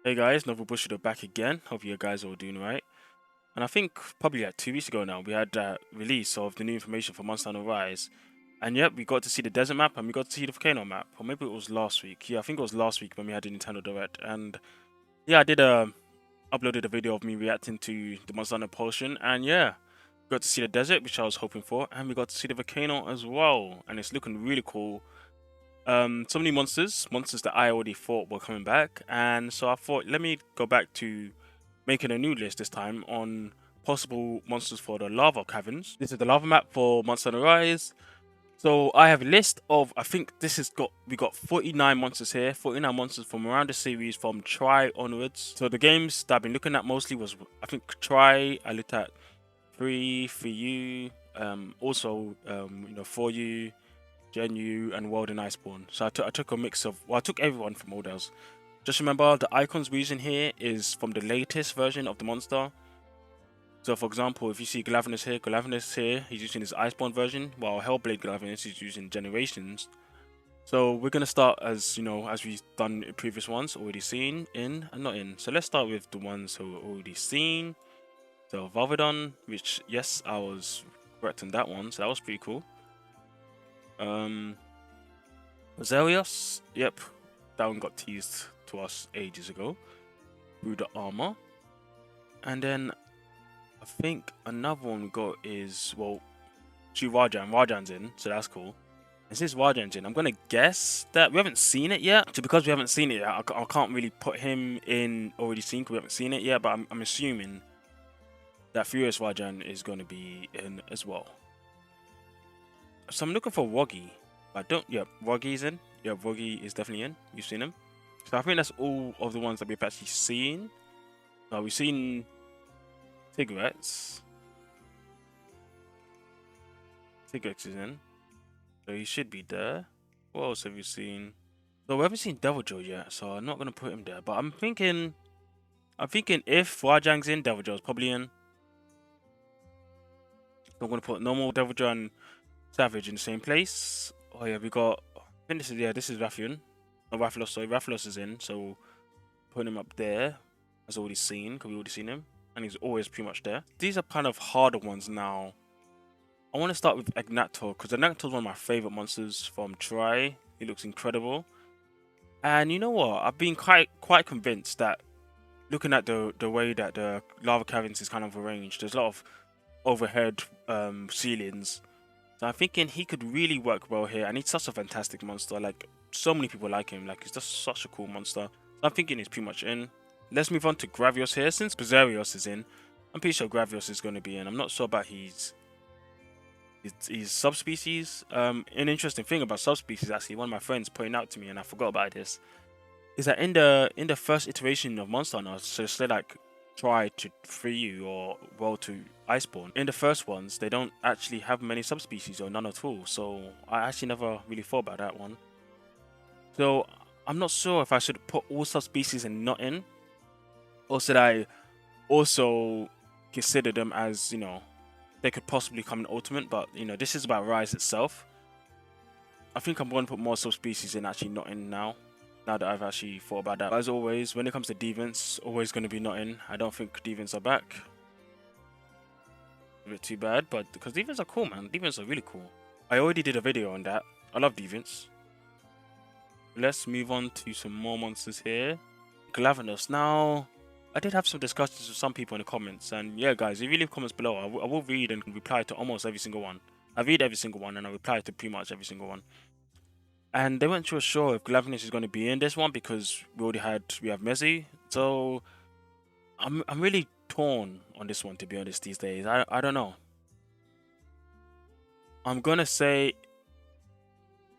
Hey guys, Novel Bushido back again. Hope you guys are all doing right. And I think probably like 2 weeks ago now, we had that release of the new information for Monster Hunter Rise. And yep, we got to see the desert map and we got to see the volcano map. Or maybe it was last week. Yeah, I think it was last week when we had the Nintendo Direct. And yeah, I did uploaded a video of me reacting to the Monster Hunter Potion. And yeah, we got to see the desert, which I was hoping for. And we got to see the volcano as well. And it's looking really cool. So many monsters that I already thought were coming back, and so I thought let me go back to making a new list this time on possible monsters for the lava caverns. This is the lava map for Monster Hunter Rise. So I have a list of, I think this has got, we got 49 monsters here, 49 monsters from around the series from Try onwards. So the games that I've been looking at mostly was, I think Try, I looked at 3 for you, also for you, Genu, and World and Iceborne. So I took a mix of, well, I took everyone from all those. Just remember, the icons we're using here is from the latest version of the monster. So for example, if you see Glaviness here, he's using his Iceborne version, while Hellblade Glaviness is using Generations. So we're gonna start as, as we've done in previous ones, already seen, in, and not in. So let's start with the ones who were already seen. So Valvedon, which, yes, I was correct on that one, so that was pretty cool. Zelios, yep, that one got teased to us ages ago through the armor. And then I think another one we got is, well, Rajan's in, so that's cool. And since Rajan's in, I'm gonna guess that we haven't seen it yet. So because we haven't seen it yet, I can't really put him in already seen because we haven't seen it yet, but I'm assuming that Furious Rajan is going to be in as well. So I'm looking for Woggy. I don't. Yeah, Woggy's in. Yeah, Woggy is definitely in. You've seen him. So I think that's all of the ones that we've actually seen. Now we've seen Tigrex. Tigrex is in, so he should be there. What else have you seen? So we haven't seen Deviljho yet, so I'm not gonna put him there. But I'm thinking if Rajang's in, Deviljo's probably in. So I'm gonna put normal Deviljho and Savage in the same place. Oh yeah, we got. I think this is Rathian. No, Rathalos, sorry, Rathalos is in, so putting him up there as already seen, because we already seen him, and he's always pretty much there. These are kind of harder ones now. I want to start with Eggnato, because Eggnato is one of my favorite monsters from Try. He looks incredible, and you know what? I've been quite convinced that looking at the way that the lava caverns is kind of arranged, there's a lot of overhead ceilings. So I'm thinking he could really work well here, and he's such a fantastic monster. Like, so many people like him. Like, he's just such a cool monster. So I'm thinking he's pretty much in. Let's move on to Gravios here. Since Bizarrios is in, I'm pretty sure Gravios is going to be in. I'm not sure about his subspecies. An interesting thing about subspecies, actually, one of my friends pointed out to me, and I forgot about this, is that in the first iteration of Monster Hunter, so say like Try to free you or World to Iceborne, in the first ones they don't actually have many subspecies or none at all, so I actually never really thought about that one. So I'm not sure if I should put all subspecies and not in, or should I also consider them as, they could possibly come in Ultimate, but this is about Rise itself. I think I'm going to put more subspecies in, actually not in now that I've actually thought about that. But as always, when it comes to Deviants, always going to be not in. I don't think Deviants are back. A bit too bad, but because Deviants are cool, man. Deviants are really cool. I already did a video on that. I love Deviants. Let's move on to some more monsters here. Glaviness. Now, I did have some discussions with some people in the comments, and yeah, guys, if you leave comments below, I will read and reply to almost every single one. I read every single one, and I reply to pretty much every single one. And they weren't sure if Glaviness is going to be in this one because we have Messi. So I'm really torn on this one, to be honest, these days. I don't know. I'm gonna say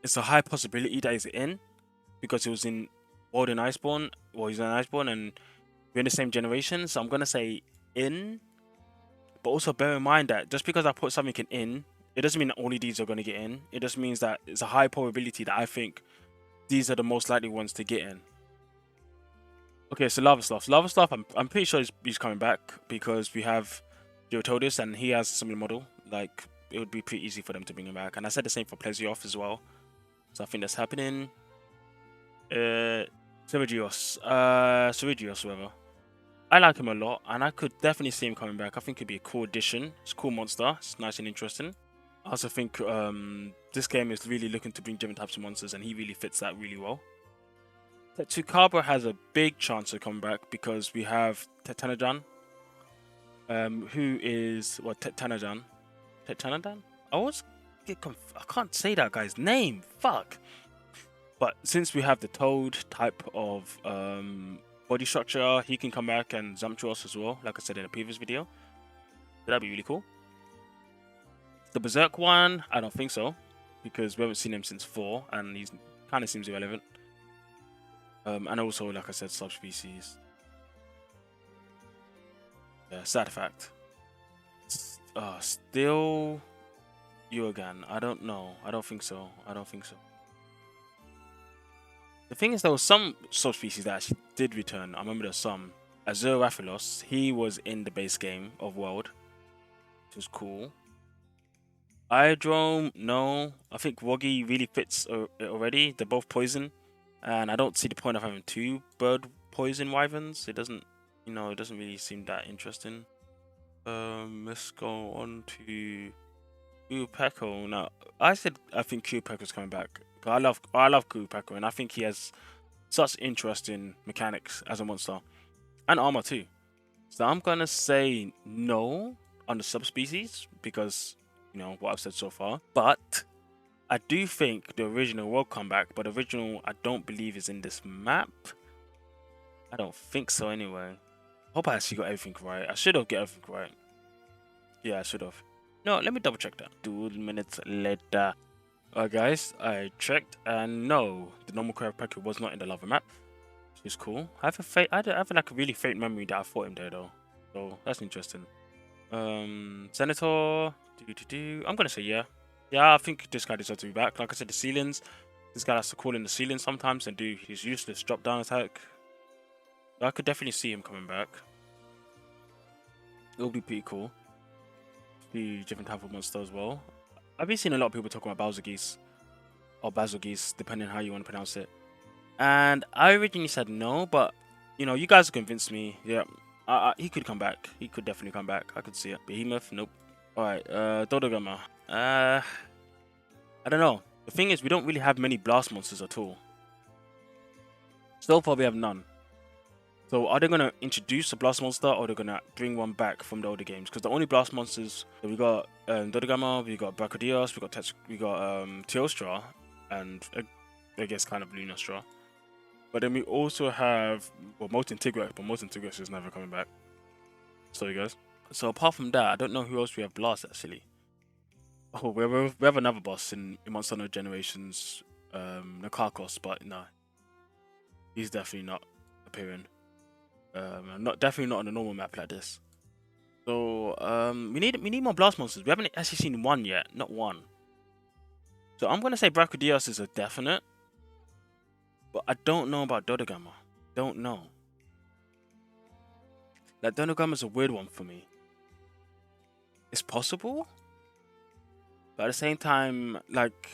it's a high possibility that he's in because he was in World and Iceborne. Well, he's in Iceborne and we're in the same generation. So I'm gonna say in. But also bear in mind that just because I put something in, it doesn't mean that only these are going to get in. It just means that it's a high probability that I think these are the most likely ones to get in. Okay, so Lava Sloth. Lava Sloth, I'm pretty sure he's coming back because we have Geotodus and he has a similar model. Like, it would be pretty easy for them to bring him back. And I said the same for Plesioth as well. So I think that's happening. Ceridios, whatever. I like him a lot, and I could definitely see him coming back. I think it'd be a cool addition. It's a cool monster. It's nice and interesting. I also think this game is really looking to bring different types of monsters, and he really fits that really well. Tsukaba has a big chance of coming back because we have Tetanujan, who is what Tetanujan. Tetanujan? I can't say that guy's name. Fuck. But since we have the Toad type of body structure, he can come back, and Zumptuous as well, like I said in a previous video. So that'd be really cool. The Berserk one, I don't think so, because we haven't seen him since 4, and he's kind of seems irrelevant. And also, like I said, subspecies. Yeah, sad fact. Still Yugan. I don't know. I don't think so. I don't think so. The thing is, there was some subspecies that actually did return. I remember there's some. Azuraphilos, he was in the base game of World, which was cool. Iodrome, no. I think Woggy really fits it already. They're both poison, and I don't see the point of having 2 bird poison wyverns. It doesn't, it doesn't really seem that interesting. Let's go on to Pekko. Now, I think Pekko's coming back. I love Pekko, and I think he has such interesting mechanics as a monster, and armor too. So I'm gonna say no on the subspecies because what I've said so far. But I do think the original will come back. But the original, I don't believe is in this map. I don't think so anyway. Hope I actually got everything right. I should have got everything right. Yeah, I should have. No, let me double check that. 2 minutes later. Alright guys, I checked, and no, the normal Pekko was not in the lava map, which is cool. I have like a really faint memory that I fought him there though, so that's interesting. Senator, I'm gonna say yeah. Yeah, I think this guy deserves to be back. Like I said, the ceilings, this guy has to call in the ceiling sometimes and do his useless drop down attack. So I could definitely see him coming back. It'll be pretty cool. Be different type of monster as well. I've been seeing a lot of people talking about Bowser Geese, or Basil Geese, depending on how you want to pronounce it. And I originally said no, but you guys convinced me. Yeah, he could come back. He could definitely come back. I could see it. Behemoth, nope. All right, Dodogama. I don't know. The thing is, we don't really have many blast monsters at all. So far, we have none. So are they gonna introduce a blast monster, or they're gonna bring one back from the older games? Because the only blast monsters that we got, Dodogama, we got Brachydios, we got Teostra, and I guess kind of Lunastra. But then we also have Molten Tigrex, but Molten Tigrex is never coming back. Sorry guys. So apart from that, I don't know who else we have blast actually. Oh, we have another boss in Monster Hunter Generations, Nakakos, but no, he's definitely not appearing. Definitely not on a normal map like this. So we need more blast monsters. We haven't actually seen one yet, not one. So I'm gonna say Brachydios is a definite, but I don't know about Dodogama. Don't know. Like Dodogama is a weird one for me. It's possible, but at the same time, like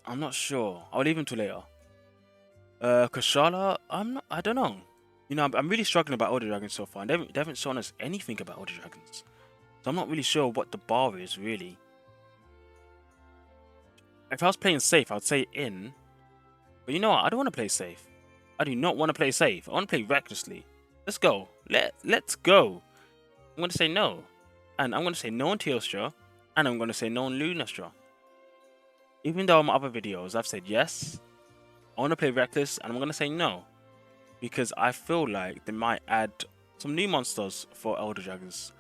I'm not sure. I'll leave him to later. Kashala, I don't know. I'm really struggling about Elder Dragons so far. And they haven't shown us anything about Elder Dragons. So I'm not really sure what the bar is, really. If I was playing safe, I'd say in. But you know what? I don't want to play safe. I do not want to play safe. I want to play recklessly. Let's go. Let's go. I'm going to say no. And I'm going to say no on Teostra. And I'm going to say no on Lunastra. Even though in my other videos, I've said yes. I want to play reckless, and I'm going to say no. Because I feel like they might add some new monsters for Elder Dragons.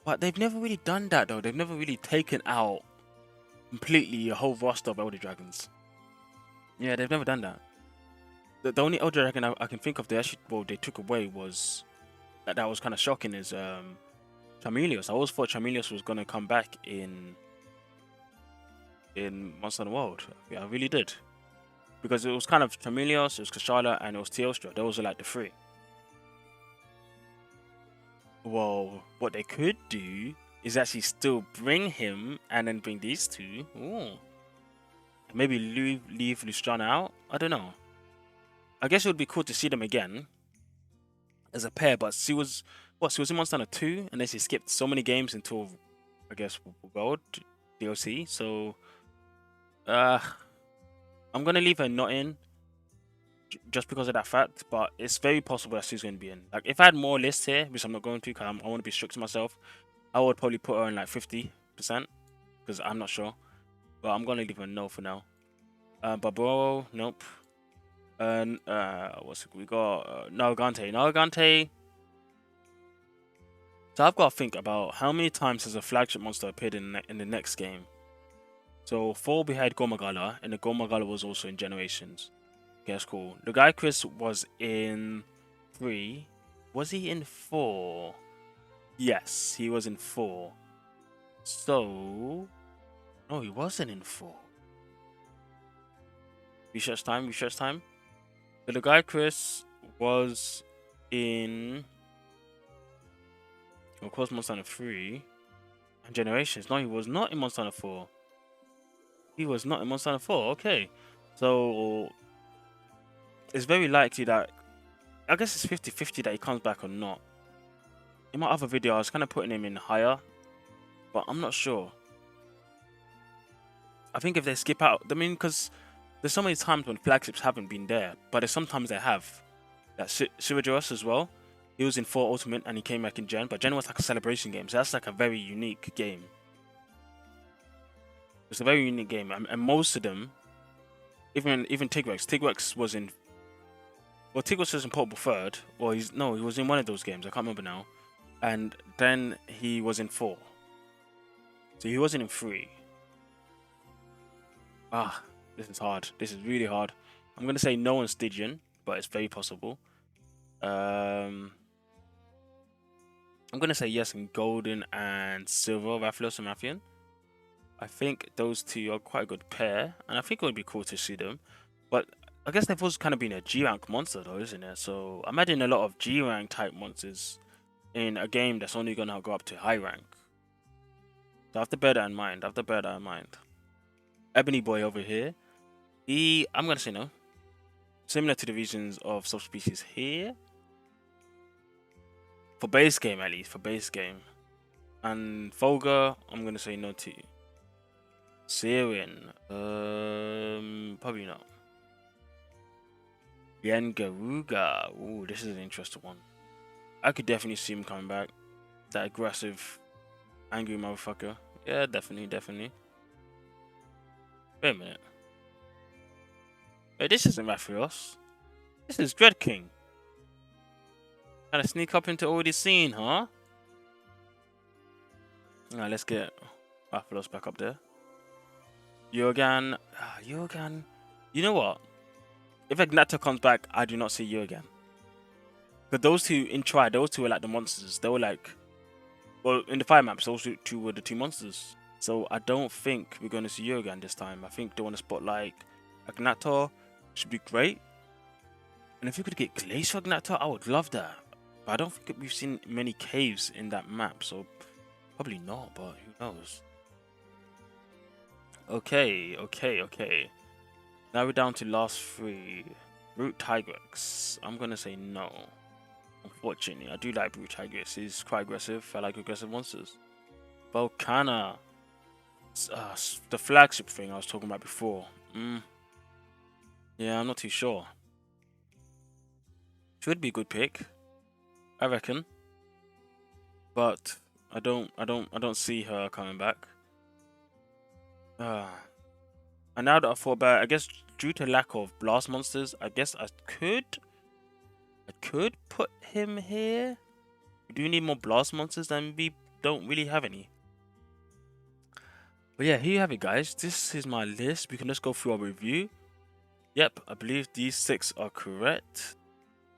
But they've never really done that, though. They've never really taken out completely a whole roster of Elder Dragons. Yeah, they've never done that. The only Elder Dragon I can think of they took away was... That was kind of shocking is Chameleos. I always thought Chameleos was going to come back in Monster Hunter World. Yeah, I really did. Because it was kind of Chameleos, it was Kashala, and it was Teostra. Those were like the 3. Well, what they could do is actually still bring him and then bring these 2. Ooh. Maybe leave Lustrana out. I don't know. I guess it would be cool to see them again as a pair, but she was in Monster Hunter 2, and then she skipped so many games until, I guess, World DLC. So I'm gonna leave her not in just because of that fact, but it's very possible that she's going to be in. Like, if I had more lists here, which I'm not going to because I want to be strict to myself, I would probably put her in like 50%, because I'm not sure. But I'm going to leave her no for now. Baboro, nope. What's it? We got Nargante. So I've got to think about how many times has a flagship monster appeared in the next game. So 4 we had Gomagala, and the Gomagala was also in Generations. Okay, that's cool. The guy Chris was in 3. Was he in 4? Yes, he was in 4. So no, he wasn't in 4. Research time. So the guy Chris was in, of course, Monster Hunter 3 and Generations. No, he was not in Monster Hunter 4. He was not in Monster Hunter 4. Okay, so it's very likely that, I guess it's 50-50 that he comes back or not. In my other video, I was kind of putting him in higher, but I'm not sure. I think if they skip out, I mean, because there's so many times when flagships haven't been there, but sometimes they have. That Shivajoros as well. He was in 4 Ultimate and he came back in Gen, but Gen was like a celebration game, so that's like a very unique game. It's a very unique game, and most of them, even Tigrex was in. Well, Tigrex was in Portable Third, or he was in one of those games. I can't remember now. And then he was in 4, so he wasn't in 3. This is hard. This is really hard. I'm gonna say no on Stygian, but it's very possible. I'm gonna say yes in Golden and Silver, Rathalos and Rathian. I think those two are quite a good pair, and I think it would be cool to see them. But I guess they've also kind of been a G rank monster, though, isn't it? So imagine a lot of G rank type monsters in a game that's only gonna go up to high rank. So I have to bear that in mind. Ebony Boy over here. I'm gonna say no. Similar to the regions of subspecies here. For base game, at least. And Folga, I'm gonna say no to. Syrian, probably not. Yengaruga, ooh, this is an interesting one. I could definitely see him coming back. That aggressive, angry motherfucker. Yeah, definitely. Wait a minute. Wait, this isn't Rathalos. This is Dread King. Trying to sneak up into already seen, huh? Alright, let's get Rathalos back up there. Yogan. You know what? If Eggnato comes back, I do not see you again. But those two in Tri, those two were like the monsters. They were like, well, in the 5 maps, those two were the 2 monsters. So I don't think we're going to see you again this time. I think they want to spotlight Eggnato. Should be great. And if you could get Glacier Eggnato, I would love that. But I don't think we've seen many caves in that map, so probably not, but who knows? Okay. Now we're down to last 3. Brute Tigrex. I'm gonna say no. Unfortunately, I do like Brute Tigrex. He's quite aggressive. I like aggressive monsters. Volcana. The flagship thing I was talking about before. Yeah, I'm not too sure. Should be a good pick, I reckon. But I don't see her coming back. And now that I thought about it, I guess due to lack of blast monsters, I guess I could put him here. We do need more blast monsters, and we don't really have any. But yeah, here you have it, guys. This is my list. We can just go through our review. Yep, I believe these 6 are correct.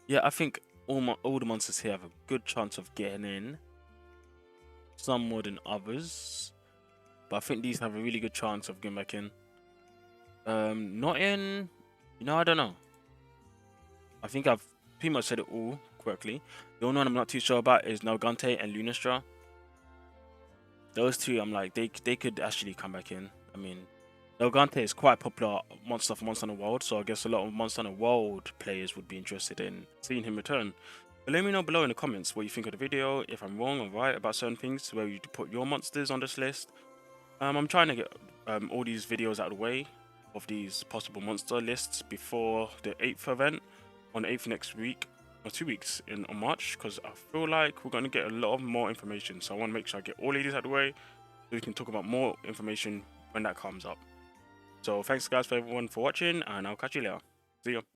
Yeah, I think all the monsters here have a good chance of getting in. Some more than others, but I think these have a really good chance of getting back in. Not in, I don't know. I think I've pretty much said it all correctly. The only one I'm not too sure about is Nargante and Lunastra. Those two, I'm like, they could actually come back in. I mean, Elgante is quite a popular monster for Monster Hunter World, so I guess a lot of Monster Hunter World players would be interested in seeing him return. But let me know below in the comments what you think of the video, if I'm wrong or right about certain things, where you put your monsters on this list. I'm trying to get all these videos out of the way of these possible monster lists before the 8th event on the 8th next week, or 2 weeks on March, because I feel like we're going to get a lot of more information. So I want to make sure I get all of these out of the way so we can talk about more information when that comes up. So thanks guys for everyone for watching, and I'll catch you later. See ya.